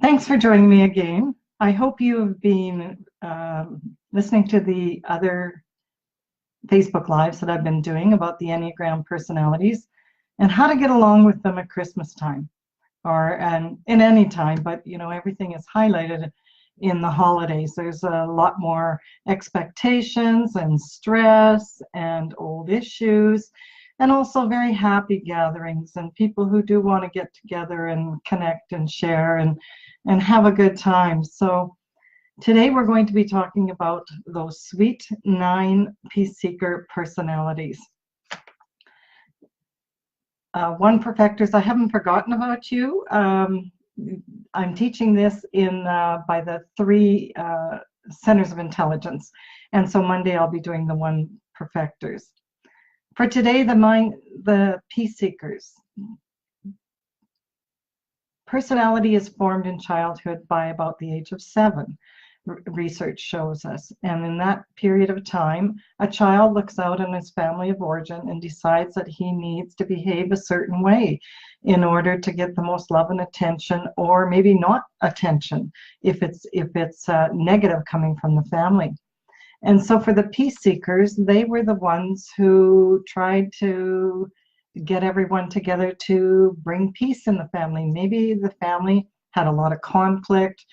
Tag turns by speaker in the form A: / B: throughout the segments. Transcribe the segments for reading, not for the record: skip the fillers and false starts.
A: Thanks for joining me again. I hope you have been listening to the other Facebook Lives that I've been doing about the Enneagram personalities and how to get along with them at Christmas time or in any time, but everything is highlighted in the holidays. There's a lot more expectations and stress and old issues, and also very happy gatherings and people who do want to get together and connect and share and have a good time. So today we're going to be talking about those sweet 9 peace seeker personalities. One perfectors, I haven't forgotten about you. I'm teaching this by the 3 centers of intelligence, and so Monday I'll be doing the 1 perfectors. For today, the peace seekers. Personality is formed in childhood by about the age of 7, research shows us. And in that period of time, a child looks out on his family of origin and decides that he needs to behave a certain way in order to get the most love and attention, or maybe not attention if it's negative coming from the family. And so for the peace seekers, they were the ones who tried to get everyone together to bring peace in the family. Maybe the family had a lot of conflict,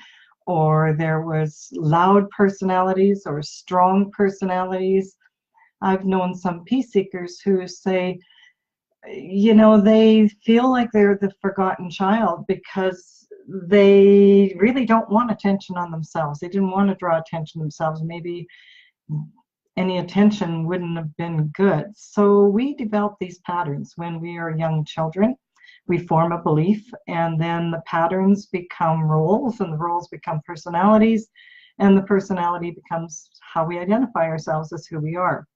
A: or there was loud personalities or strong personalities. I've known some peace seekers who say, they feel like they're the forgotten child because they really don't want attention on themselves. They didn't want to draw attention themselves. Maybe any attention wouldn't have been good. So we develop these patterns when we are young children. We form a belief, and then the patterns become roles, and the roles become personalities, and the personality becomes how we identify ourselves as who we are.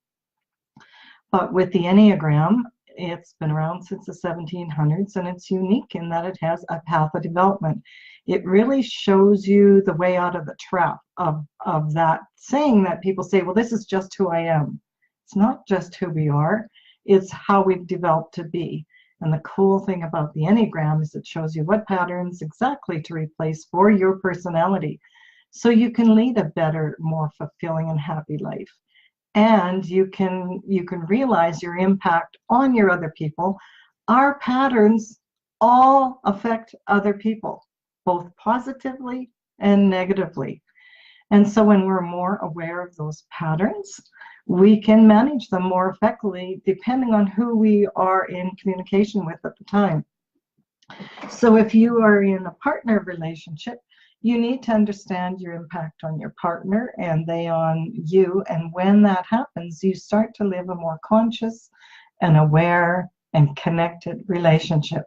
A: But with the Enneagram, it's been around since the 1700s, and it's unique in that it has a path of development. It really shows you the way out of the trap of that saying that people say, well, this is just who I am. It's not just who we are, it's how we've developed to be. And the cool thing about the Enneagram is it shows you what patterns exactly to replace for your personality, so you can lead a better, more fulfilling and happy life. And you can realize your impact on your other people. Our patterns all affect other people, both positively and negatively. And so when we're more aware of those patterns, we can manage them more effectively depending on who we are in communication with at the time. So if you are in a partner relationship, you need to understand your impact on your partner and they on you. And when that happens, you start to live a more conscious and aware and connected relationship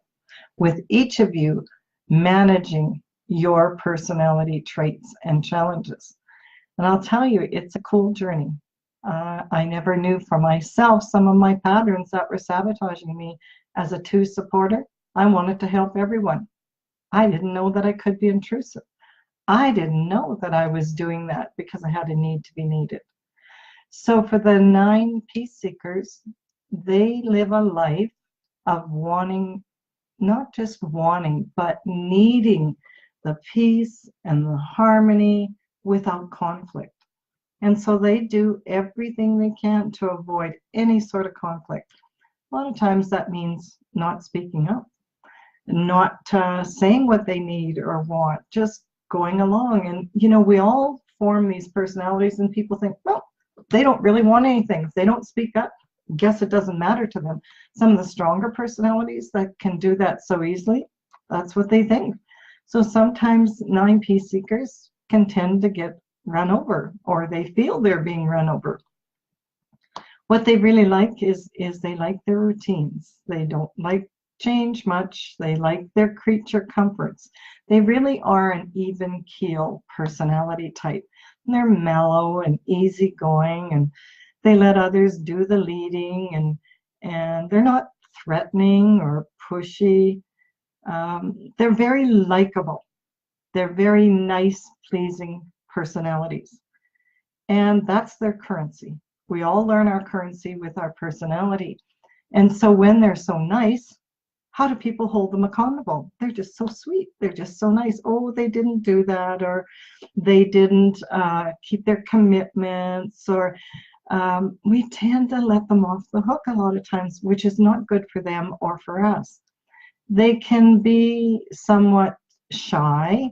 A: with each of you managing your personality traits and challenges. And I'll tell you, it's a cool journey. I never knew for myself some of my patterns that were sabotaging me. As a 2 supporter, I wanted to help everyone. I didn't know that I could be intrusive. I didn't know that I was doing that because I had a need to be needed. So for the 9 peace seekers, they live a life of wanting, not just wanting, but needing the peace and the harmony without conflict. And so they do everything they can to avoid any sort of conflict. A lot of times that means not speaking up, not saying what they need or want, just going along. And, we all form these personalities and people think, well, they don't really want anything. If they don't speak up, I guess it doesn't matter to them. Some of the stronger personalities that can do that so easily, that's what they think. So sometimes 9 peace seekers can tend to get run over, or they feel they're being run over. What they really like is they like their routines. They don't like change much. They like their creature comforts. They really are an even keel personality type. And they're mellow and easygoing, and they let others do the leading, and they're not threatening or pushy. They're very likable. They're very nice, pleasing personalities. And that's their currency. We all learn our currency with our personality. And so when they're so nice, how do people hold them accountable? They're just so sweet. They're just so nice. Oh, they didn't do that, or they didn't keep their commitments, or we tend to let them off the hook a lot of times, which is not good for them or for us. They can be somewhat shy,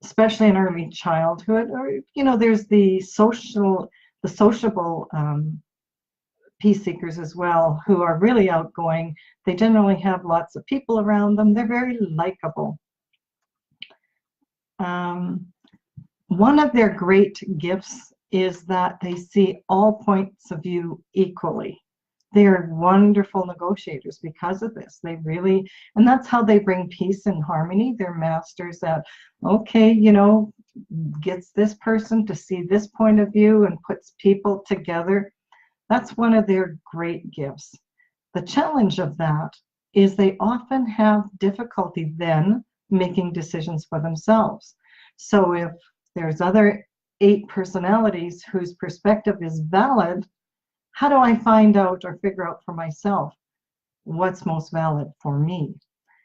A: especially in early childhood, or there's the sociable peace seekers as well, who are really outgoing. They generally have lots of people around them. They're very likable. One of their great gifts is that they see all points of view equally. They are wonderful negotiators because of this. They really, and that's how they bring peace and harmony. They're masters at, okay, gets this person to see this point of view and puts people together. That's one of their great gifts. The challenge of that is they often have difficulty then making decisions for themselves. So if there's other 8 personalities whose perspective is valid, how do I find out or figure out for myself what's most valid for me?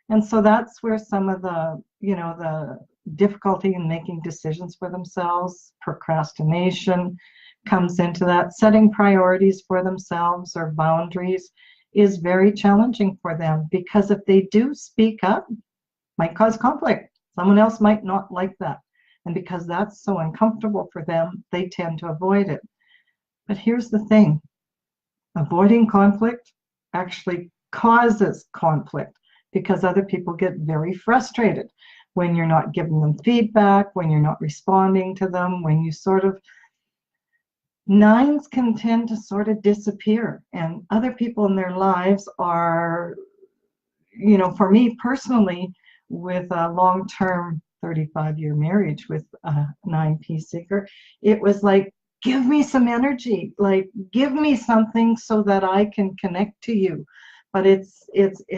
A: And so that's where some of the, the difficulty in making decisions for themselves, procrastination, comes into that. Setting priorities for themselves or boundaries is very challenging for them, because if they do speak up, might cause conflict. Someone else might not like that. And because that's so uncomfortable for them, they tend to avoid it. But here's the thing. Avoiding conflict actually causes conflict, because other people get very frustrated when you're not giving them feedback, when you're not responding to them, when you sort of 9s can tend to sort of disappear, and other people in their lives are, for me personally, with a long-term 35-year marriage with a 9 peace seeker, it was like, give me some energy, like give me something so that I can connect to you. But it's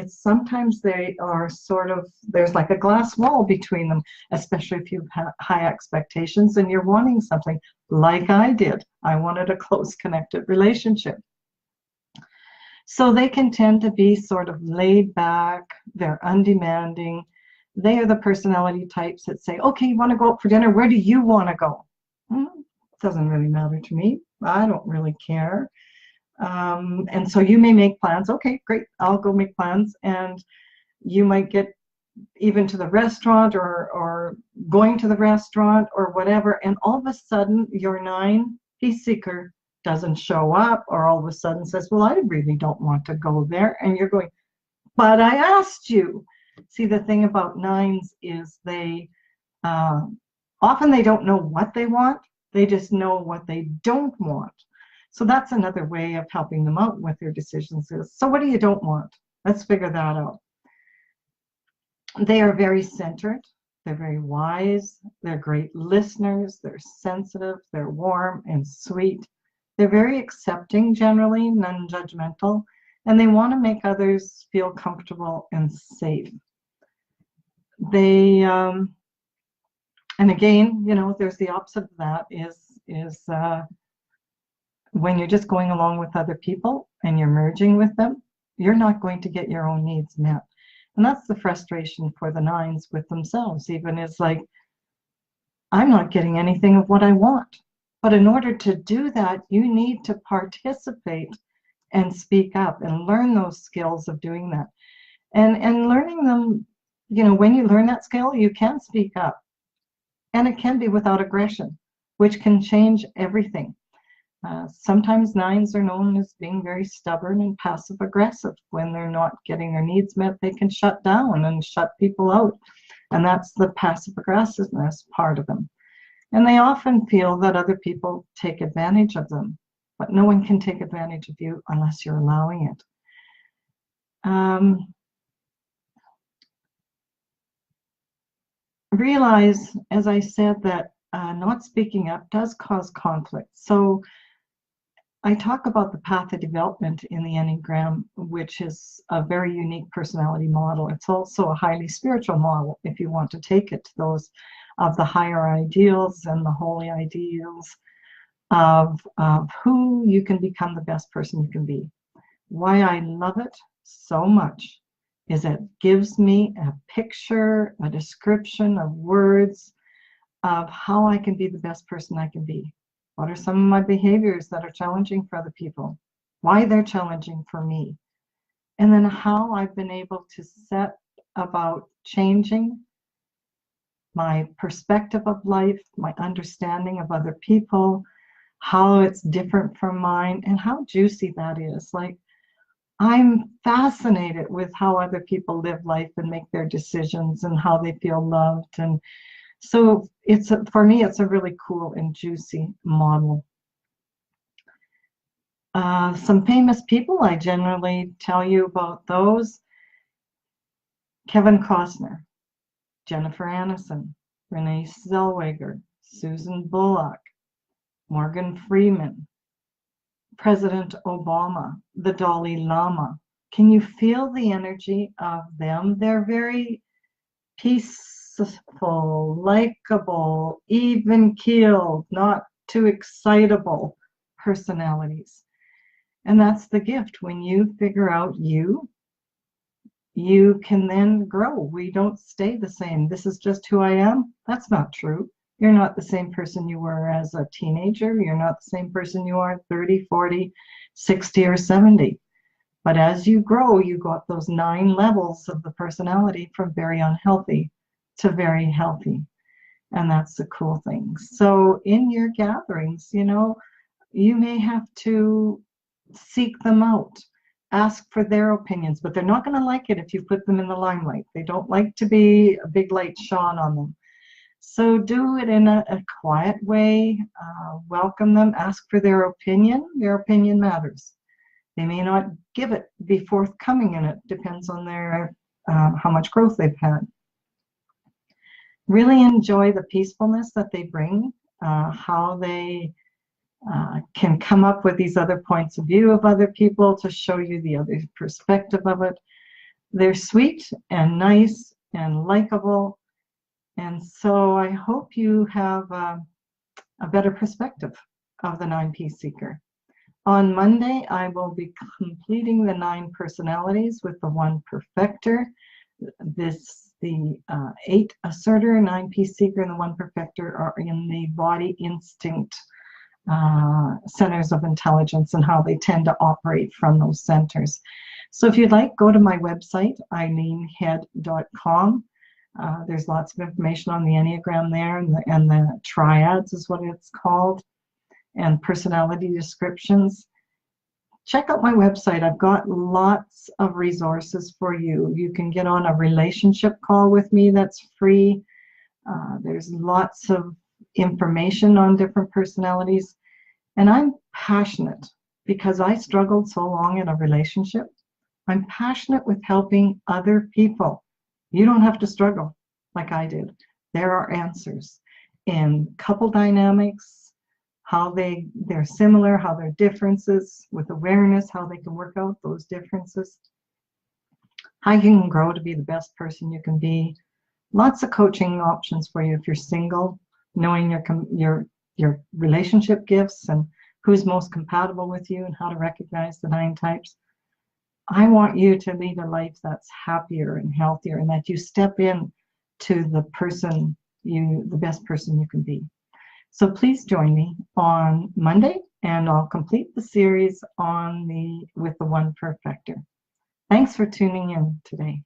A: sometimes they are sort of, there's like a glass wall between them, especially if you have high expectations and you're wanting something like I did. I wanted a close connected relationship. So they can tend to be sort of laid back, they're undemanding. They are the personality types that say, okay, you want to go out for dinner? Where do you want to go? Doesn't really matter to me. I don't really care. And so you may make plans. Okay, great, I'll go make plans. And you might get even to the restaurant or going to the restaurant or whatever. And all of a sudden, your 9 peace seeker doesn't show up, or all of a sudden says, well, I really don't want to go there. And you're going, but I asked you. See, the thing about 9s is they often they don't know what they want. They just know what they don't want. So that's another way of helping them out with their decisions is, so what do you don't want? Let's figure that out. They are very centered. They're very wise. They're great listeners. They're sensitive. They're warm and sweet. They're very accepting, generally, non-judgmental, and they want to make others feel comfortable and safe. They, and again, there's the opposite of that is when you're just going along with other people and you're merging with them, you're not going to get your own needs met. And that's the frustration for the 9s with themselves, even, is like, I'm not getting anything of what I want. But in order to do that, you need to participate and speak up and learn those skills of doing that. And learning them, when you learn that skill, you can speak up. And it can be without aggression, which can change everything. Sometimes 9s are known as being very stubborn and passive aggressive. When they're not getting their needs met, they can shut down and shut people out. And that's the passive aggressiveness part of them. And they often feel that other people take advantage of them. But no one can take advantage of you unless you're allowing it. Realize, as I said, that not speaking up does cause conflict. So I talk about the path of development in the Enneagram, which is a very unique personality model. It's also a highly spiritual model if you want to take it to those of the higher ideals and the holy ideals of who you can become, the best person you can be. Why I love it so much is it gives me a picture, a description of words of how I can be the best person I can be. What are some of my behaviors that are challenging for other people? Why they're challenging for me? And then how I've been able to set about changing my perspective of life, my understanding of other people, how it's different from mine, and how juicy that is. Like, I'm fascinated with how other people live life and make their decisions and how they feel loved. And so for me, it's a really cool and juicy model. Some famous people, I generally tell you about those. Kevin Costner, Jennifer Aniston, Renee Zellweger, Susan Bullock, Morgan Freeman, President Obama, the Dalai Lama. Can you feel the energy of them? They're very peaceful, likable, even-keeled, not too excitable personalities. And that's the gift. When you figure out you can then grow. We don't stay the same. This is just who I am. That's not true. You're not the same person you were as a teenager. You're not the same person you are at 30, 40, 60, or 70. But as you grow, you got those 9 levels of the personality from very unhealthy to very healthy. And that's the cool thing. So in your gatherings, you may have to seek them out, ask for their opinions, but they're not going to like it if you put them in the limelight. They don't like to be a big light shone on them. So do it in a quiet way, welcome them, ask for their opinion. Their opinion matters. They may not be forthcoming, and it depends on their how much growth they've had. Really enjoy the peacefulness that they bring, how they can come up with these other points of view of other people to show you the other perspective of it. They're sweet and nice and likable, and so I hope you have a better perspective of the 9 Peacemaker. On Monday, I will be completing the 9 personalities with the 1 perfecter. The 8 asserter, 9 Peacemaker, and the 1 perfecter are in the body instinct centers of intelligence and how they tend to operate from those centers. So if you'd like, go to my website, eileenhead.com. There's lots of information on the Enneagram there, and the triads is what it's called, and personality descriptions. Check out my website. I've got lots of resources for you. You can get on a relationship call with me that's free. There's lots of information on different personalities. And I'm passionate because I struggled so long in a relationship. I'm passionate with helping other people. You don't have to struggle like I did. There are answers in couple dynamics, how they're similar, how they're differences, with awareness, how they can work out those differences, how you can grow to be the best person you can be. Lots of coaching options for you if you're single, knowing your relationship gifts and who's most compatible with you and how to recognize the 9 types. I want you to lead a life that's happier and healthier, and that you step in to the best person you can be. So please join me on Monday, and I'll complete the series with the 1 perfecter. Thanks for tuning in today.